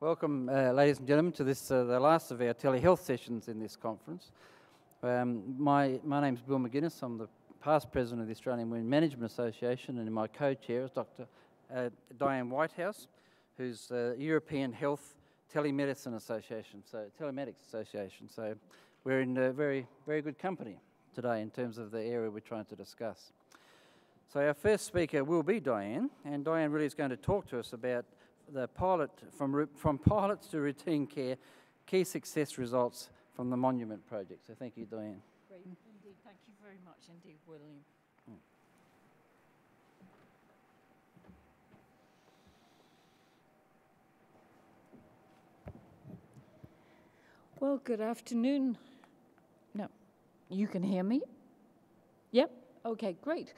Welcome, ladies and gentlemen, to this the last of our telehealth sessions in this conference. My name's Bill McGuinness. I'm the past president of the Australian Women Management Association, and my co-chair is Dr. Diane Whitehouse, who's the European Health Telemedicine Association, Telematics Association. So we're in very, very good company today in terms of the area we're trying to discuss. So our first speaker will be Diane, and Diane really is going to talk to us about the pilot, from pilots to routine care, key success results from the Monument project. So thank you, Diane. Great indeed. Thank you very much indeed, William. Well, good afternoon. No, you can hear me? Yep. Okay, great.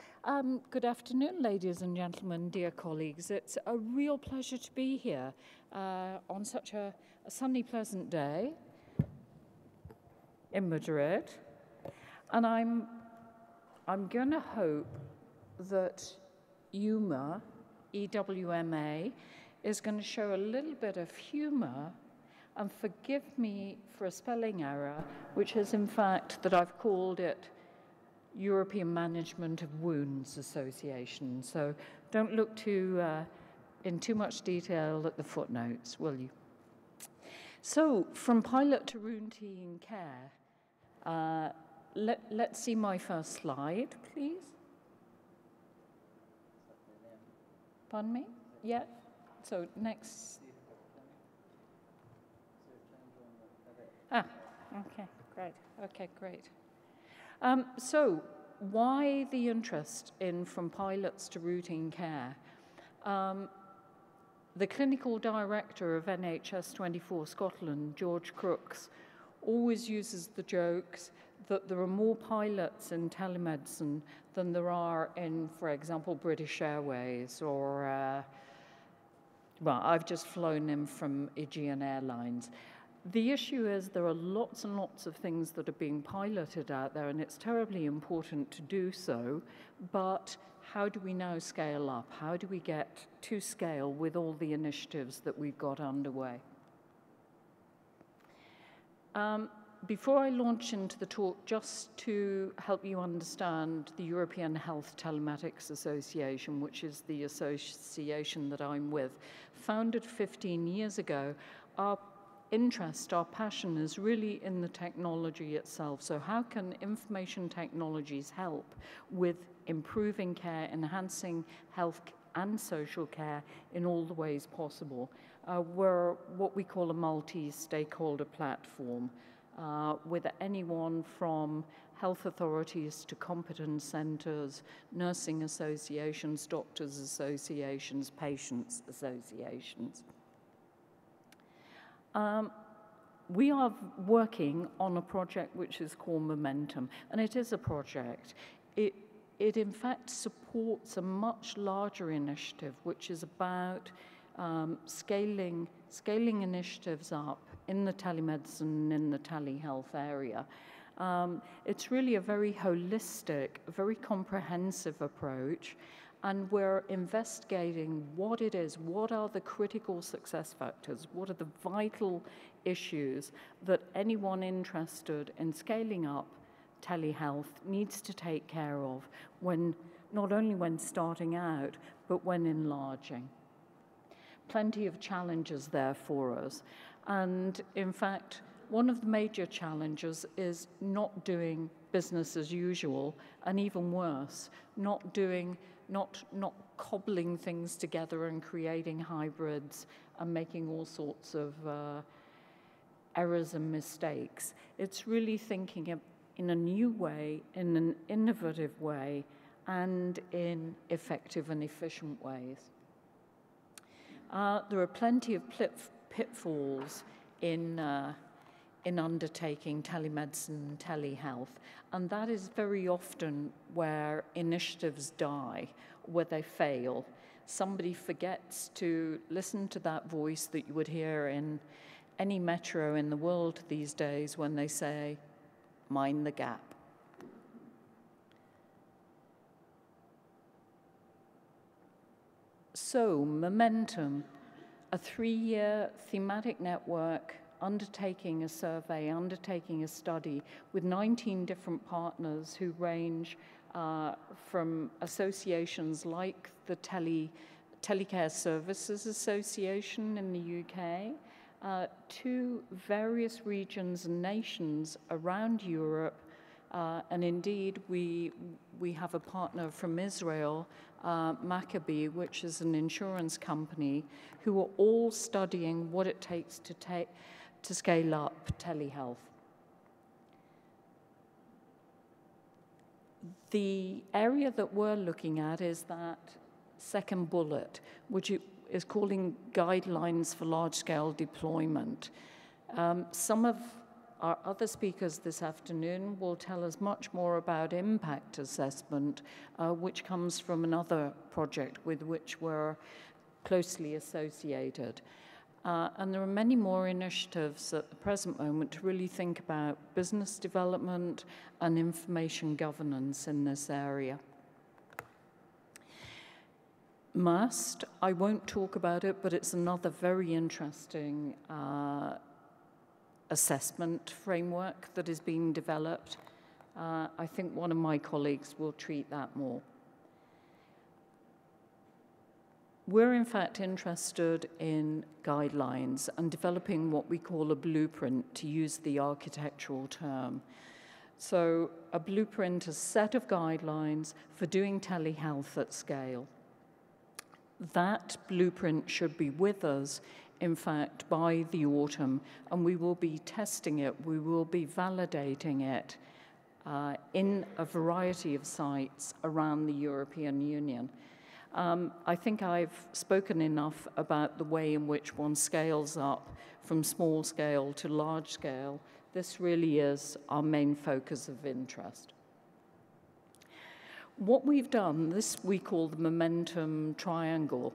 Good afternoon, ladies and gentlemen, dear colleagues. It's a real pleasure to be here on such a sunny, pleasant day in Madrid. And I'm going to hope that EWMA, is going to show a little bit of humor, and forgive me for a spelling error, which is in fact that I've called it European Management of Wounds Association. So don't look in too much detail at the footnotes, will you? So from pilot to routine care, let's see my first slide, please. Pardon me? Yeah. So next. Okay, great. Okay, great. So why the interest in from pilots to routine care? The clinical director of NHS24 Scotland, George Crooks, always uses the jokes that there are more pilots in telemedicine than there are in, for example, British Airways or, well, I've just flown in from Aegean Airlines. The issue is there are lots and lots of things that are being piloted out there, and it's terribly important to do so, but how do we now scale up? How do we get to scale with all the initiatives that we've got underway? Before I launch into the talk, just to help you understand the European Health Telematics Association, which is the association that I'm with, founded 15 years ago, our passion is really in the technology itself. So how can information technologies help with improving care, enhancing health and social care in all the ways possible? We're what we call a multi-stakeholder platform with anyone from health authorities to competence centers, nursing associations, doctors associations, patients associations. We are working on a project which is called Momentum, and it is a project. It in fact supports a much larger initiative, which is about scaling initiatives up in the telemedicine, in the telehealth area. It's really a very holistic, very comprehensive approach. And we're investigating what it is, what are the critical success factors, what are the vital issues that anyone interested in scaling up telehealth needs to take care of when, not only when starting out, but when enlarging. Plenty of challenges there for us. And in fact, one of the major challenges is not doing business as usual, and even worse, not cobbling things together and creating hybrids and making all sorts of errors and mistakes. It's really thinking in a new way, in an innovative way, and in effective and efficient ways. There are plenty of pitfalls in undertaking telemedicine and telehealth, and that is very often where initiatives die, where they fail. Somebody forgets to listen to that voice that you would hear in any metro in the world these days when they say, mind the gap. So, Momentum, a 3-year thematic network undertaking a survey, undertaking a study with 19 different partners who range from associations like the Telecare Services Association in the UK, to various regions and nations around Europe, and indeed we have a partner from Israel, Maccabee, which is an insurance company, who are all studying what it takes to scale up telehealth. The area that we're looking at is that second bullet, which is calling guidelines for large-scale deployment. Some of our other speakers this afternoon will tell us much more about impact assessment, which comes from another project with which we're closely associated. And there are many more initiatives at the present moment to really think about business development and information governance in this area. MUST, I won't talk about it, but it's another very interesting assessment framework that is being developed. I think one of my colleagues will treat that more. We're in fact interested in guidelines and developing what we call a blueprint, to use the architectural term. So a blueprint is a set of guidelines for doing telehealth at scale. That blueprint should be with us, in fact, by the autumn, and we will be testing it, we will be validating it in a variety of sites around the European Union. I think I've spoken enough about the way in which one scales up from small scale to large scale. This really is our main focus of interest. What we've done, this we call the momentum triangle.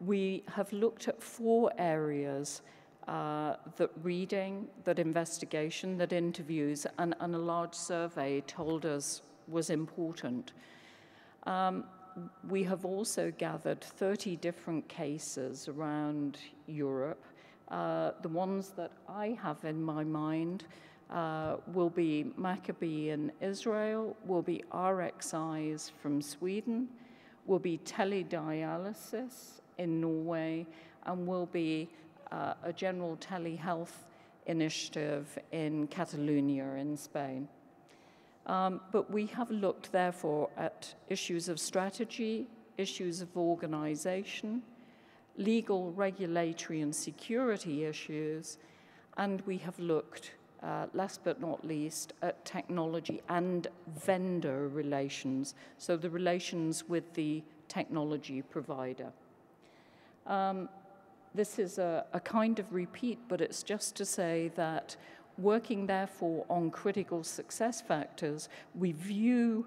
We have looked at 4 areas, that reading, that investigation, that interviews, and a large survey told us was important. We have also gathered 30 different cases around Europe. The ones that I have in my mind will be Maccabee in Israel, will be RXIs from Sweden, will be teledialysis in Norway, and will be a general telehealth initiative in Catalonia in Spain. But we have looked, therefore, at issues of strategy, issues of organization, legal, regulatory, and security issues, and we have looked, last but not least, at technology and vendor relations, so the relations with the technology provider. This is a kind of repeat, but it's just to say that working, therefore, on critical success factors, we view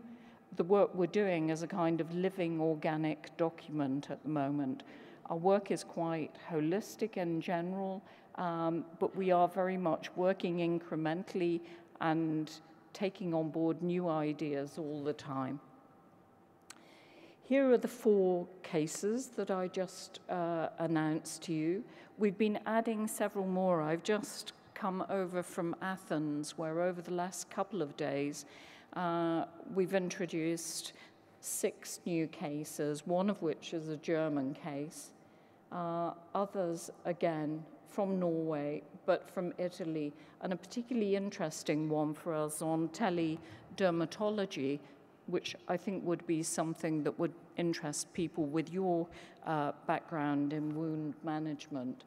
the work we're doing as a kind of living organic document at the moment. Our work is quite holistic in general, but we are very much working incrementally and taking on board new ideas all the time. Here are the 4 cases that I just announced to you. We've been adding several more. I've just come over from Athens, where over the last couple of days, we've introduced 6 new cases, one of which is a German case. Others, again, from Norway, but from Italy, and a particularly interesting one for us on teledermatology, which I think would be something that would interest people with your background in wound management.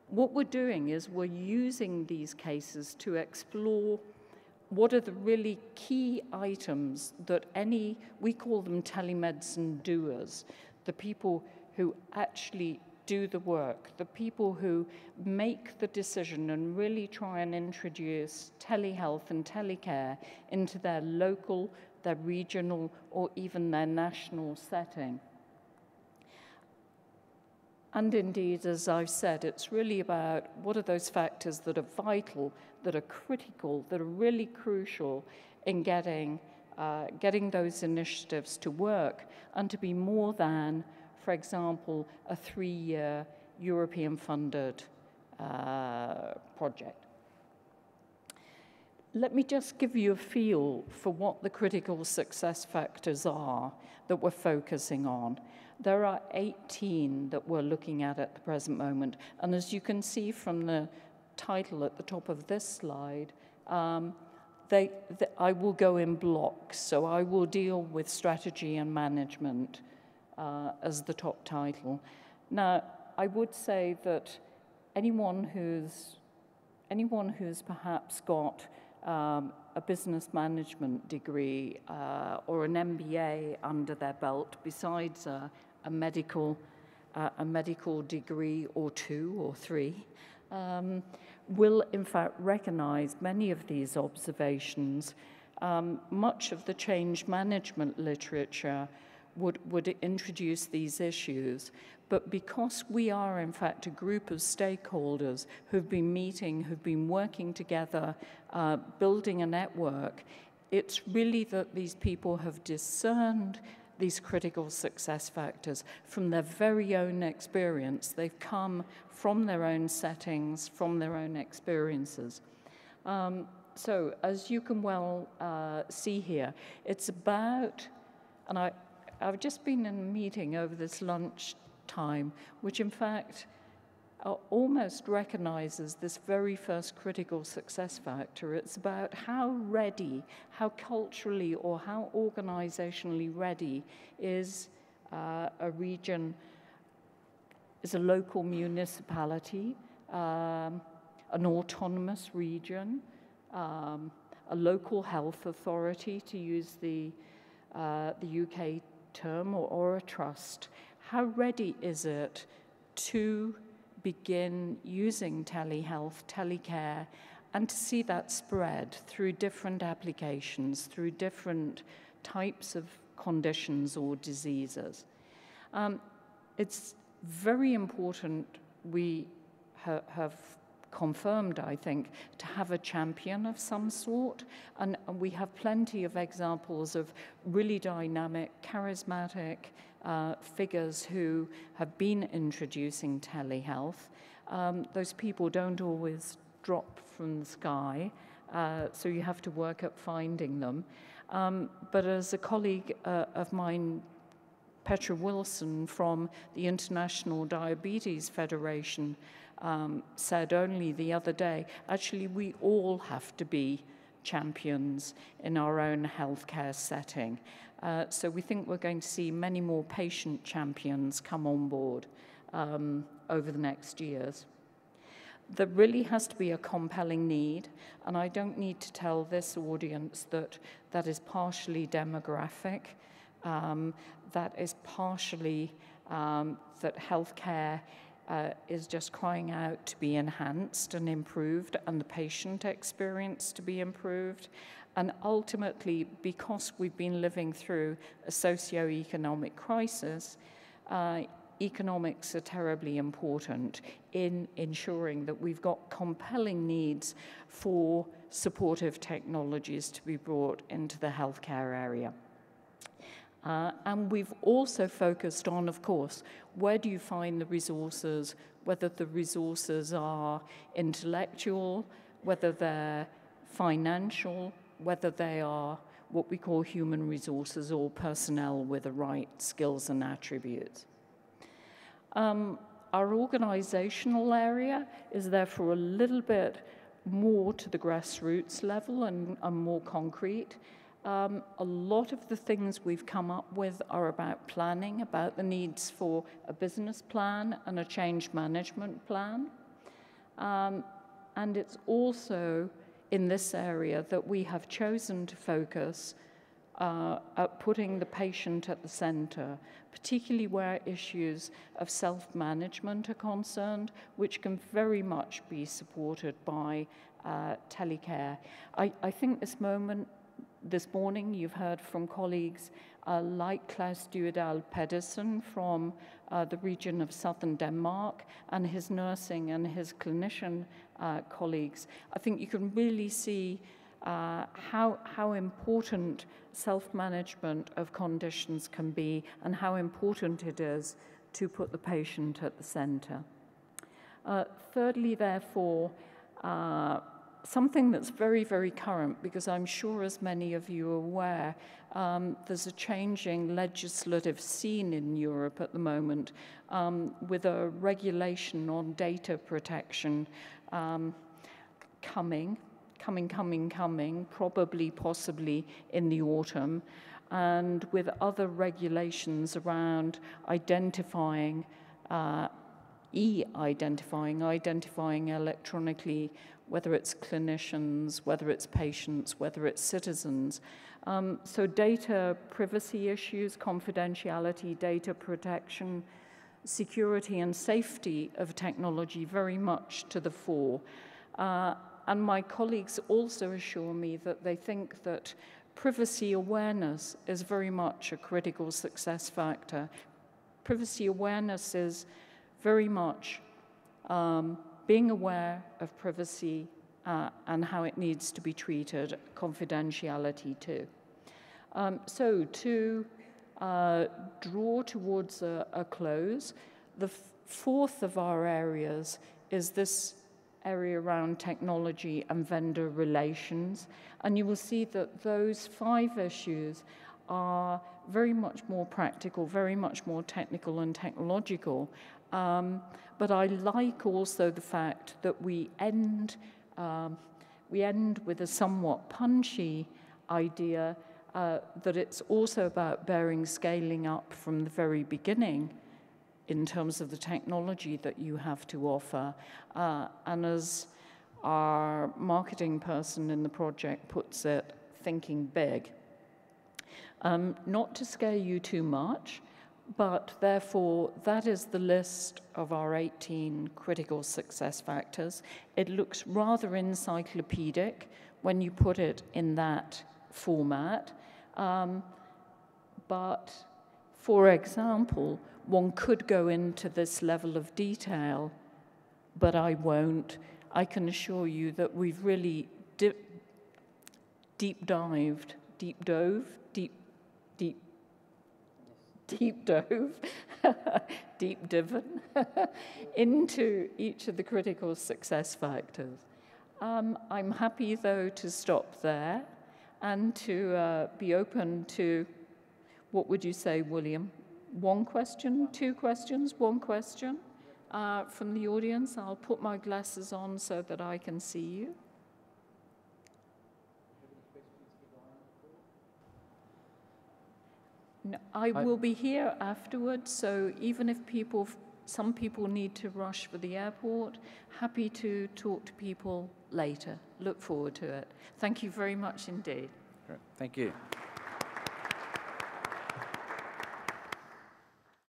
What we're doing is we're using these cases to explore what are the really key items that we call them telemedicine doers, the people who actually do the work, the people who make the decision and really try and introduce telehealth and telecare into their local, their regional, or even their national setting. And indeed, as I've said, it's really about what are those factors that are vital, that are critical, that are really crucial in getting those initiatives to work and to be more than, for example, a 3-year European-funded project. Let me just give you a feel for what the critical success factors are that we're focusing on. There are 18 that we're looking at the present moment. And as you can see from the title at the top of this slide, I will go in blocks. So I will deal with strategy and management as the top title. Now, I would say that anyone who's perhaps got a business management degree or an MBA under their belt, besides a medical degree or 2 or 3, will in fact recognize many of these observations. Much of the change management literature would introduce these issues, but because we are in fact a group of stakeholders who've been meeting, who've been working together, building a network, it's really that these people have discerned these critical success factors from their very own experience. They've come from their own settings, from their own experiences. So as you can well see here, it's about, and I've just been in a meeting over this lunch time, which in fact almost recognizes this very first critical success factor. It's about how ready, how culturally or how organizationally ready is a region, is a local municipality, an autonomous region, a local health authority, to use the UK term, or a trust. How ready is it to begin using telehealth, telecare, and to see that spread through different applications, through different types of conditions or diseases? It's very important, we have confirmed, I think, to have a champion of some sort, and we have plenty of examples of really dynamic, charismatic figures who have been introducing telehealth. Those people don't always drop from the sky, so you have to work at finding them. But as a colleague of mine, Petra Wilson from the International Diabetes Federation, said only the other day, actually we all have to be champions in our own healthcare setting. So we think we're going to see many more patient champions come on board over the next years. There really has to be a compelling need, and I don't need to tell this audience that that is partially demographic, that is partially that healthcare is just crying out to be enhanced and improved, and the patient experience to be improved. And ultimately, because we've been living through a socio-economic crisis, economics are terribly important in ensuring that we've got compelling needs for supportive technologies to be brought into the healthcare area. And we've also focused on, of course, where do you find the resources, whether the resources are intellectual, whether they're financial, whether they are what we call human resources or personnel with the right skills and attributes. Our organizational area is therefore a little bit more to the grassroots level and more concrete. A lot of the things we've come up with are about planning, about the needs for a business plan and a change management plan. And it's also in this area that we have chosen to focus at putting the patient at the center, particularly where issues of self-management are concerned, which can very much be supported by telecare. I think this morning you've heard from colleagues like Klaus Duedal Pedersen from the region of southern Denmark and his nursing and his clinician colleagues. I think you can really see how important self-management of conditions can be and how important it is to put the patient at the center. Thirdly, therefore, something that's very, very current, because I'm sure, as many of you are aware, there's a changing legislative scene in Europe at the moment with a regulation on data protection coming, probably, possibly in the autumn, and with other regulations around identifying, identifying electronically, whether it's clinicians, whether it's patients, whether it's citizens. So data privacy issues, confidentiality, data protection, security and safety of technology very much to the fore. And my colleagues also assure me that they think that privacy awareness is very much a critical success factor. Privacy awareness is very much being aware of privacy and how it needs to be treated, confidentiality too. So to draw towards a close, the fourth of our areas is this area around technology and vendor relations. And you will see that those 5 issues are very much more practical, very much more technical and technological. But I like also the fact that we end with a somewhat punchy idea that it's also about bearing scaling up from the very beginning in terms of the technology that you have to offer. And as our marketing person in the project puts it, thinking big. Not to scare you too much, but therefore that is the list of our 18 critical success factors. It looks rather encyclopedic when you put it in that format. But for example, one could go into this level of detail, but I won't. I can assure you that we've really deep diven into each of the critical success factors. I'm happy, though, to stop there and to be open to, what would you say, William? 1 question, 2 questions, 1 question from the audience. I'll put my glasses on so that I can see you. No, I will be here afterwards, so even if some people need to rush for the airport, happy to talk to people later. Look forward to it. Thank you very much indeed. Great. Thank you.